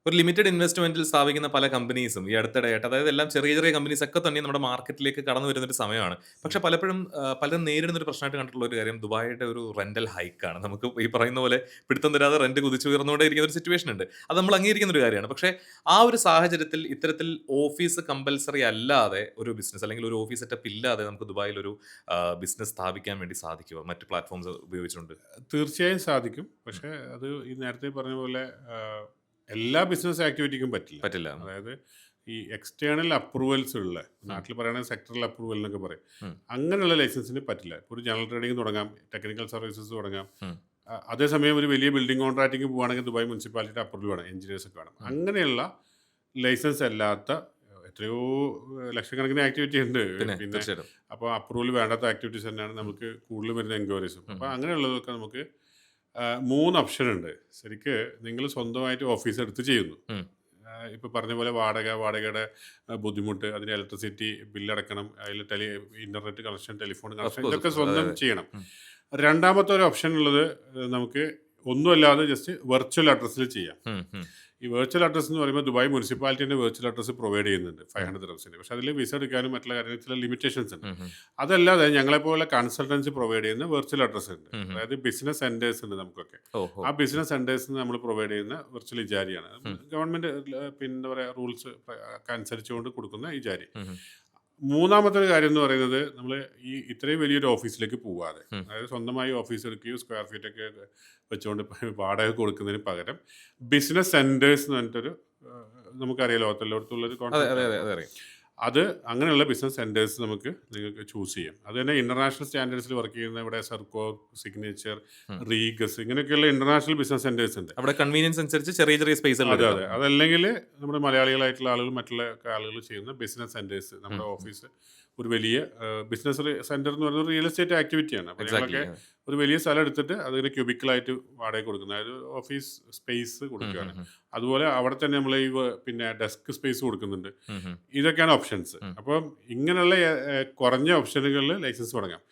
ഒരു ലിമിറ്റഡ് ഇൻവെസ്റ്റ്മെന്റിൽ സ്ഥാപിക്കുന്ന പല കമ്പനീസും ഈ അടുത്തിടെയായിട്ട് അതായത് എല്ലാം ചെറിയ ചെറിയ കമ്പനീസ് ഒക്കെ തന്നെ നമ്മുടെ മാർക്കറ്റിലേക്ക് കടന്നു വരുന്ന ഒരു സമയമാണ്. പക്ഷെ പലപ്പോഴും പലരും നേരിടുന്ന ഒരു പ്രശ്നമായിട്ട് കണ്ടിട്ടുള്ള ഒരു കാര്യം ദുബായിയുടെ ഒരു റെന്റൽ ഹൈക്കാണ്. നമുക്ക് ഈ പറയുന്ന പോലെ പിടുത്തം തരാതെ റെന്റ് കുതിച്ചുയർന്നുകൊണ്ടേയിരിക്കുന്ന ഒരു സിറ്റുവേഷൻ ഉണ്ട്. അത് നമ്മൾ അംഗീകരിക്കുന്ന ഒരു കാര്യമാണ്. പക്ഷേ ആ ഒരു സാഹചര്യത്തിൽ ഇത്തരത്തിൽ ഓഫീസ് കമ്പൽസറി അല്ലാതെ ഒരു ബിസിനസ് അല്ലെങ്കിൽ ഒരു ഓഫീസ് സെറ്റപ്പ് ഇല്ലാതെ നമുക്ക് ദുബായിൽ ഒരു ബിസിനസ് സ്ഥാപിക്കാൻ വേണ്ടി സാധിക്കുമോ മറ്റ് പ്ലാറ്റ്ഫോംസ് ഉപയോഗിച്ചുകൊണ്ട്? തീർച്ചയായും സാധിക്കും. പക്ഷേ അത് ഈ നേരത്തെ പറഞ്ഞ പോലെ എല്ലാ ബിസിനസ് ആക്ടിവിറ്റിക്കും പറ്റില്ല. പറ്റില്ല. അതായത് ഈ എക്സ്റ്റേണൽ അപ്രൂവൽസ് ഉള്ള നാട്ടിൽ പറയുന്നത് സെക്ടറൽ അപ്രൂവൽ എന്നൊക്കെ പറയും. ഉം. അങ്ങനെയുള്ള ലൈസൻസിന് പറ്റില്ല. ഇപ്പോൾ ഒരു ജനറൽ ട്രേഡിംഗ് തുടങ്ങാം, ടെക്നിക്കൽ സർവീസസ് തുടങ്ങാം. ഉം. അതേസമയം ഒരു വലിയ ബിൽഡിംഗ് കോൺട്രാക്ടിങ് പോവുകയാണെങ്കിൽ ദുബായ് മുനിസിപ്പാലിറ്റിയുടെ അപ്രൂവൽ വേണം, എഞ്ചിനീയേഴ്സ് ഒക്കെ വേണം. ഉം. അങ്ങനെയുള്ള ലൈസൻസ് അല്ലാത്ത എത്രയോ ലക്ഷക്കണക്കിന് ആക്ടിവിറ്റി ഉണ്ട്. പിന്നെ പിന്നെ തീർച്ചയായിട്ടും. അപ്പോൾ അപ്രൂവൽ വേണ്ടാത്ത ആക്ടിവിറ്റീസ് തന്നെയാണ് നമുക്ക് കൂടുതൽ വരുന്ന എൻക്വയറീസും. അപ്പോൾ അങ്ങനെയുള്ളതൊക്കെ നമുക്ക് 3 ഓപ്ഷൻ ഉണ്ട്. ശരിക്ക് നിങ്ങൾ സ്വന്തമായിട്ട് ഓഫീസ് എടുത്ത് ചെയ്യുന്നു. ഉം. ഇപ്പോൾ പറഞ്ഞ പോലെ വാടകയുടെ ബുദ്ധിമുട്ട്, അതിന് ഇലക്ട്രിസിറ്റി ബില്ലടക്കണം, അതിൽ internet connection, telephone Of connection, course, of ഇതൊക്കെ course. അതെ, സ്വന്തം അതെ. ചെയ്യണം. ഉം. രണ്ടാമത്തെ ഒരു ഓപ്ഷൻ ഉള്ളത് നമുക്ക് ഒന്നുമല്ലാതെ ജസ്റ്റ് വെർച്വൽ അഡ്രസ്സിൽ ചെയ്യാം. ഉം. ഉം. ഈ വെർച്വൽ അഡ്രസ്സ് എന്ന് പറയുമ്പോൾ ദുബായ് മുനിസിപ്പാലിറ്റിൻ്റെ വെർച്വൽ അഡ്രസ്സ് പ്രൊവൈഡ് ചെയ്യുന്നുണ്ട് 500 ദിർഹംസിന്. പക്ഷേ അതിൽ വിസ എടുക്കാനും മറ്റുള്ള കാര്യങ്ങൾ ചില ലിമിറ്റേഷൻസ് ഉണ്ട്. ഉം. ഉം. അതല്ലാതെ ഞങ്ങളെപ്പോലെ കൺസൾട്ടൻസി പ്രൊവൈഡ് ചെയ്യുന്ന വെർച്വൽ അഡ്രസ്സ് ഉണ്ട്. ഉം. അതായത് ബിസിനസ് സെൻറ്റേഴ്സ് ഉണ്ട് നമുക്കൊക്കെ. ഓഹോ. ആ ബിസിനസ് സെൻറ്റേഴ്സിന് നമ്മൾ പ്രൊവൈഡ് ചെയ്യുന്ന വെർച്വൽ ഇജാരിയാണ്. ഗവൺമെൻറ് പിന്നെ എന്താ പറയുക റൂൾസ് അനുസരിച്ചുകൊണ്ട് കൊടുക്കുന്ന ഇജാരി. ഉം. മൂന്നാമത്തെ ഒരു കാര്യം എന്ന് പറയുന്നത് നമ്മൾ ഈ ഇത്രയും വലിയൊരു ഓഫീസിലേക്ക് പോവാതെ, ഉം. അതായത് സ്വന്തമായി ഓഫീസ് എടുക്കുകയോ സ്ക്വയർ ഫീറ്റ് ഒക്കെ വെച്ചുകൊണ്ട് വാടക കൊടുക്കുന്നതിന് പകരം ബിസിനസ് സെൻറ്റേഴ്സ് എന്ന് പറഞ്ഞിട്ടൊരു നമുക്കറിയാലോ ലോകത്തെല്ലായിടത്തുള്ളൊരു അതെ, അതെ, കോൺസെപ്റ്റ് അതെ, ആണ്. അതെ അറിയാം. അത് അങ്ങനെയുള്ള ബിസിനസ് സെൻറ്റേഴ്സ് നിങ്ങൾക്ക് ചൂസ് ചെയ്യാം. അത് തന്നെ ഇൻ്റർനാഷണൽ സ്റ്റാൻഡേർഡ്സിൽ വർക്ക് ചെയ്യുന്ന ഇവിടെ സർക്കോർ, സിഗ്നേച്ചർ, ഉം. റീഗസ് ഇങ്ങനെയൊക്കെയുള്ള ഇൻ്റർനാഷണൽ ബിസിനസ് സെൻറ്റേഴ്സ് ഉണ്ട്. അവിടെ കൺവീനിയൻസ് അനുസരിച്ച് ചെറിയ ചെറിയ സ്പേസുകൾ അതെ, എടുക്കാം. അതെ. അതല്ലെങ്കിൽ നമ്മുടെ മലയാളികളായിട്ടുള്ള ആളുകൾ മറ്റുള്ള ആളുകൾ ചെയ്യുന്ന ബിസിനസ് സെൻറ്റേഴ്സ്, നമ്മുടെ ഉം. ഓഫീസ് ഒരു വലിയ ബിസിനസ് സെൻറ്റർ എന്ന് പറയുന്നത് റിയൽ എസ്റ്റേറ്റ് ആക്ടിവിറ്റിയാണ്. അപ്പോൾ എക്സാക്ട്ലി. ഞങ്ങളൊക്കെ ഒരു വലിയ സ്ഥലം എടുത്തിട്ട് അതിന് ക്യൂബിക്കലായിട്ട് വാടക കൊടുക്കുന്നത്, അതായത് ഓഫീസ് സ്പേസ് കൊടുക്കുകയാണ്. അതുപോലെ അവിടെ തന്നെ നമ്മൾ പിന്നെ ഡെസ്ക് സ്പേസ് കൊടുക്കുന്നുണ്ട്. ഇതൊക്കെയാണ് ഓപ്ഷൻസ്. അപ്പം ഇങ്ങനെയുള്ള കുറഞ്ഞ ഓപ്ഷനുകളിൽ ലൈസൻസ് തുടങ്ങാം.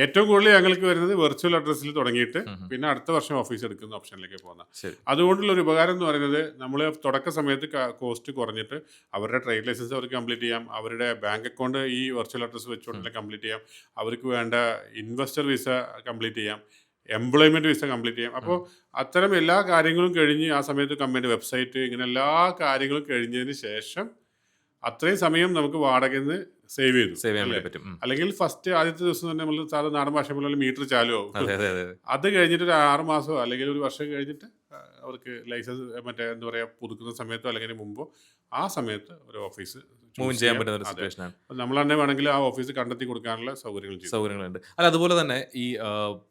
ഏറ്റവും കൂടുതൽ ഞങ്ങൾക്ക് വരുന്നത് വെർച്വൽ അഡ്രസ്സിൽ തുടങ്ങിയിട്ട് പിന്നെ അടുത്ത വർഷം ഓഫീസ് എടുക്കുന്ന ഓപ്ഷനിലേക്ക് പോകുന്നത്. ശരി. അതുകൊണ്ടുള്ള ഒരു ഉപകാരം എന്ന് പറയുന്നത് നമ്മൾ തുടക്ക സമയത്ത് കോസ്റ്റ് കുറഞ്ഞിട്ട് അവരുടെ ട്രേഡ് ലൈസൻസ് അവർക്ക് കംപ്ലീറ്റ് ചെയ്യാം, അവരുടെ ബാങ്ക് അക്കൗണ്ട് ഈ വെർച്വൽ അഡ്രസ്സ് വെച്ചുകൊണ്ട് കംപ്ലീറ്റ് ചെയ്യാം, അവർക്ക് വേണ്ട ഇൻവെസ്റ്റർ വിസ കംപ്ലീറ്റ് ചെയ്യാം, എംപ്ലോയ്മെൻറ്റ് വിസ കംപ്ലീറ്റ് ചെയ്യാം. അപ്പോൾ അത്തരം എല്ലാ കാര്യങ്ങളും കഴിഞ്ഞ് ആ സമയത്ത് കമ്പനിയുടെ വെബ്സൈറ്റ് ഇങ്ങനെ എല്ലാ കാര്യങ്ങളും കഴിഞ്ഞതിന് ശേഷം അത്രയും സമയം നമുക്ക് വാടകയിൽ നിന്ന് സേവ് ചെയ്തു സേവ് ചെയ്യാൻ അല്ലേ? വേണ്ടി പറ്റും. അല്ലെങ്കിൽ ആദ്യത്തെ ദിവസം തന്നെ നമ്മൾ സാധാരണ നാടൻ ഭാഷ പോലെ മീറ്റർ ചാലുവോ അതെ, അതെ, അതെ. അത് കഴിഞ്ഞിട്ട് ഒരു 6 മാസമോ അല്ലെങ്കിൽ ഒരു വർഷം കഴിഞ്ഞിട്ട് അവർക്ക് ലൈസൻസ് മറ്റേ എന്താ പറയുക പുതുക്കുന്ന സമയത്തോ അല്ലെങ്കിൽ മുമ്പോ ആ സമയത്ത് ഒരു ഓഫീസ് മൂവ് ചെയ്യാൻ പറ്റുന്ന ഒരു സിറ്റുവേഷനാണ്. നമ്മൾ തന്നെ വേണമെങ്കിൽ ആ ഓഫീസ് കണ്ടെത്തി കൊടുക്കാനുള്ള സൗകര്യങ്ങൾ ചെയ്യും. സൗകര്യങ്ങളുണ്ട്. അല്ല അതുപോലെ തന്നെ ഈ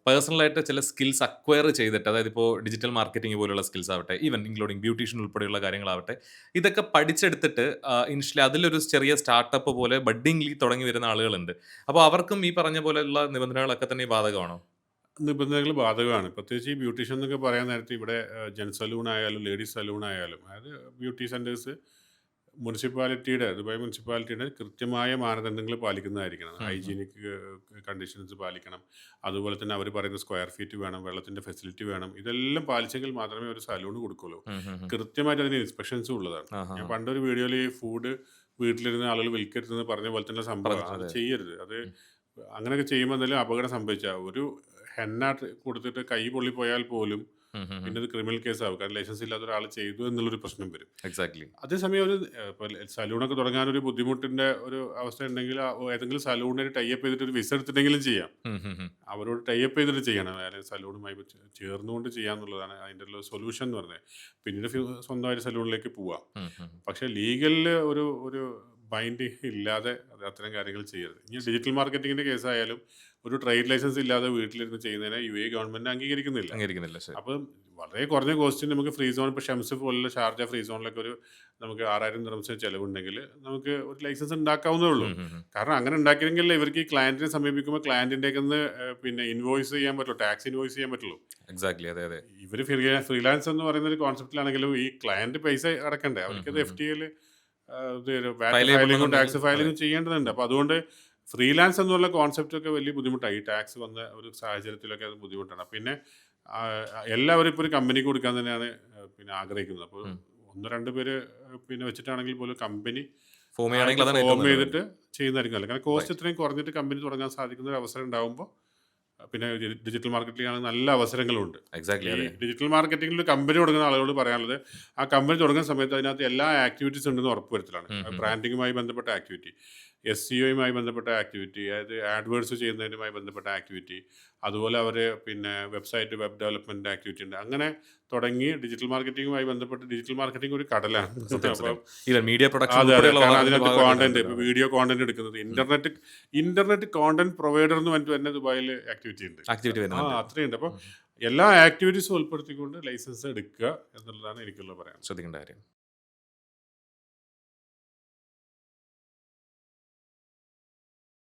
പേഴ്സണലായിട്ട് ചില സ്കിൽസ് അക്വയർ ചെയ്തിട്ട് അതായത് ഇപ്പോൾ ഡിജിറ്റൽ മാർക്കറ്റിംഗ് പോലുള്ള സ്കിൽസ് ആവട്ടെ, ഈവൻ ഇൻക്ലൂഡിംഗ് ബ്യൂട്ടീഷ്യൻ ഉൾപ്പെടെയുള്ള കാര്യങ്ങളാവട്ടെ, ഇതൊക്കെ പഠിച്ചെടുത്തിട്ട് ഇനിഷ്യലി അതിലൊരു ചെറിയ സ്റ്റാർട്ടപ്പ് പോലെ ബഡ്ഡിംഗ്ലി തുടങ്ങി വരുന്ന ആളുകളുണ്ട്. അപ്പോൾ അവർക്കും ഈ പറഞ്ഞ പോലെയുള്ള നിബന്ധനകളൊക്കെ തന്നെ ബാധകമാണോ? നിബന്ധനകൾ ബാധകമാണ്. പ്രത്യേകിച്ച് ഈ ബ്യൂട്ടീഷ്യൻ എന്നൊക്കെ പറയാൻ നേരത്തെ ഇവിടെ ജെൻ സലൂൺ ആയാലും ലേഡീസ് സലൂൺ ആയാലും അതായത് ബ്യൂട്ടി സെൻറ്റേഴ്സ് ദുബായ് മുനിസിപ്പാലിറ്റിയുടെ കൃത്യമായ മാനദണ്ഡങ്ങൾ പാലിക്കുന്നതായിരിക്കണം. ഹൈജീനിക് കണ്ടീഷൻസ് പാലിക്കണം. അതുപോലെ തന്നെ അവർ പറയുന്ന സ്ക്വയർ ഫീറ്റ് വേണം, വെള്ളത്തിൻ്റെ ഫെസിലിറ്റി വേണം. ഇതെല്ലാം പാലിച്ചെങ്കിൽ മാത്രമേ ഒരു സലൂൺ കൊടുക്കുള്ളൂ. കൃത്യമായിട്ട് അതിന് ഇൻസ്പെക്ഷൻസും ഉള്ളതാണ്. ഞാൻ പണ്ടൊരു വീഡിയോയിൽ ഈ ഫുഡ് വീട്ടിലിരുന്ന് ആളുകൾ വിൽക്കരുതെന്ന് പറഞ്ഞ പോലെ തന്നെ സംഭവം അത് ചെയ്യരുത്. അത് അങ്ങനെയൊക്കെ ചെയ്യുമ്പോൾ എന്തെങ്കിലും അപകടം സംഭവിച്ചാൽ ഒരു ഹെന്ന കൊടുത്തിട്ട് കൈ പൊള്ളിപ്പോയാൽ പോലും പിന്നെ അത് ക്രിമിനൽ കേസ് ആവും. കാരണം ലൈസൻസ് ഇല്ലാത്ത ഒരാൾ ചെയ്തു എന്നുള്ളൊരു പ്രശ്നം വരും. എക്സാക്ട്ലി. അതേസമയം ഒരു ഇപ്പോൾ സലൂണൊക്കെ തുടങ്ങാനൊരു ബുദ്ധിമുട്ടിൻ്റെ ഒരു അവസ്ഥ ഉണ്ടെങ്കിൽ ഏതെങ്കിലും സലൂണിന് ടൈപ്പ് ചെയ്തിട്ട് ഒരു വിസ എടുത്തിട്ടെങ്കിലും ചെയ്യാം. അവരോട് ടൈപ്പ് ചെയ്തിട്ട് ചെയ്യണം. അതായത് സലൂണുമായി ചേർന്നുകൊണ്ട് ചെയ്യാന്നുള്ളതാണ് അതിൻ്റെ ഉള്ള സൊല്യൂഷൻ എന്ന് പറഞ്ഞത്. പിന്നീട് സ്വന്തമായിട്ട് സലൂണിലേക്ക് പോവാം. പക്ഷേ ലീഗലിൽ ഒരു ഒരു ബൈൻഡ് ഇല്ലാതെ അത്തരം കാര്യങ്ങൾ ചെയ്യരുത്. ഇനി ഡിജിറ്റൽ മാർക്കറ്റിങ്ങിൻ്റെ കേസായാലും ഒരു ട്രേഡ് ലൈസൻസ് ഇല്ലാതെ വീട്ടിലിരുന്ന് ചെയ്യുന്നതിനെ ഗവൺമെൻറ് അംഗീകരിക്കുന്നില്ല. അപ്പം വളരെ കുറഞ്ഞ കോസ്റ്റിന് നമുക്ക് ഫ്രീ സോൺ, ഇപ്പോൾ ഷംസ് പോലുള്ള ഷാർജ ഫ്രീ സോണിലൊക്കെ നമുക്ക് 6000 ദിർഹംസ് ചിലവുണ്ടെങ്കിൽ നമുക്ക് ഒരു ലൈസൻസ് ഉണ്ടാക്കാവുന്നേ ഉള്ളൂ. കാരണം അങ്ങനെ ഉണ്ടാക്കിയെങ്കിൽ ഇവർക്ക് ഈ ക്ലയൻറ്റിനെ സമീപിക്കുമ്പോൾ ക്ലയൻറ്റിൻ്റെ പിന്നെ ഇൻവോയ്സ് ചെയ്യാൻ പറ്റുള്ളൂ, ടാക്സ് ഇൻവോയ്സ് ചെയ്യാൻ പറ്റുള്ളൂ. എക്സാക്ട്ലി. അതെ, അതെ. ഇവർ ഫ്രീലാൻസ് എന്ന് പറയുന്ന ഒരു കോൺസെപ്റ്റിലാണെങ്കിലും ഈ ക്ലയൻറ്റ് പൈസ അടക്കണ്ടേ, അവർക്കത് FTA ഫയലിങ്ങും ടാക്സ് ഫയലിങ്ങും ചെയ്യേണ്ടതുണ്ട്. അപ്പോൾ അതുകൊണ്ട് ഫ്രീലാൻസ് എന്നുള്ള കോൺസെപ്റ്റ് ഒക്കെ വലിയ ബുദ്ധിമുട്ടായി. ഈ ടാക്സ് വന്ന ഒരു സാഹചര്യത്തിലൊക്കെ അത് ബുദ്ധിമുട്ടാണ്. പിന്നെ എല്ലാവരും ഇപ്പോൾ ഒരു കമ്പനിക്ക് കൊടുക്കാൻ തന്നെയാണ് പിന്നെ ആഗ്രഹിക്കുന്നത്. അപ്പോൾ 1, 2 പേര് പിന്നെ വെച്ചിട്ടാണെങ്കിൽ പോലും കമ്പനി ഫോം ആയിട്ട് ചെയ്യുകയാണെങ്കിൽ അതാണ് ഏറ്റവും ഫോം നല്ലത്. ചെയ്തിട്ട് ചെയ്യുന്നതായിരിക്കും നല്ലത്. കാരണം കോസ്റ്റ് റൈറ്റ്. ഇത്രയും കുറഞ്ഞിട്ട് കമ്പനി തുടങ്ങാൻ സാധിക്കുന്ന ഒരു അവസരം ഉണ്ടാകുമ്പോൾ പിന്നെ ഡിജിറ്റൽ മാർക്കറ്റിംഗ് ആണെങ്കിൽ നല്ല അവസരങ്ങളുണ്ട്. എക്സാക്ട്ലി ഈ അതെ. ഡിജിറ്റൽ മാർക്കറ്റിംഗിൽ ഒരു കമ്പനി തുടങ്ങുന്ന ആളുകളോട് പറയാനുള്ളത്, ആ കമ്പനി തുടങ്ങുന്ന സമയത്ത് അതിനകത്ത് എല്ലാ ആക്ടിവിറ്റീസ് ഉണ്ടെന്ന് ഉറപ്പുവരുത്തലാണ്. ബ്രാൻഡിങ്ങുമായി ബന്ധപ്പെട്ട ആക്ടിവിറ്റി, SEOയുമായി ബന്ധപ്പെട്ട ആക്ടിവിറ്റി, അതായത് ആഡ്വേർഡ്സ് ചെയ്യുന്നതിനുമായി ബന്ധപ്പെട്ട ആക്ടിവിറ്റി, അതുപോലെ അവർ പിന്നെ വെബ്സൈറ്റ് വെബ് ഡെവലപ്മെന്റ് ആക്ടിവിറ്റി ഉണ്ട്. അങ്ങനെ തുടങ്ങി ഡിജിറ്റൽ മാർക്കറ്റിംഗുമായി ബന്ധപ്പെട്ട് ഡിജിറ്റൽ മാർക്കറ്റിംഗ് ഒരു കടലാണ്. സത്യം അപ്പം സത്യം. ഇല്ല മീഡിയ പ്രൊഡക്ഷൻ അതെ അതെ, ഉൾപ്പെടെയുള്ള കാരണം അതിന്റെ അതിനകത്ത് ഭാഗമായിട്ട് കോണ്ടന്റ്, കണ്ടിട്ടുണ്ട്. വീഡിയോ കോണ്ടന്റ് എടുക്കുന്നത്, ഇന്റർനെറ്റ് കോണ്ടന്റ് പ്രൊവൈഡർ എന്ന് പറഞ്ഞിട്ട് തന്നെ ദുബായിൽ ആക്ടിവിറ്റി ഉണ്ട്. ആക്ടിവിറ്റി ആ, വരുന്നുണ്ട്. അത്രയുണ്ട്. അപ്പോൾ എല്ലാ ആക്ടിവിറ്റീസും ഉൾപ്പെടുത്തിക്കൊണ്ട് ലൈസൻസ് എടുക്കുക എന്നുള്ളതാണ് എനിക്കുള്ള പറയാൻ. ശ്രദ്ധിക്കേണ്ട കാര്യം.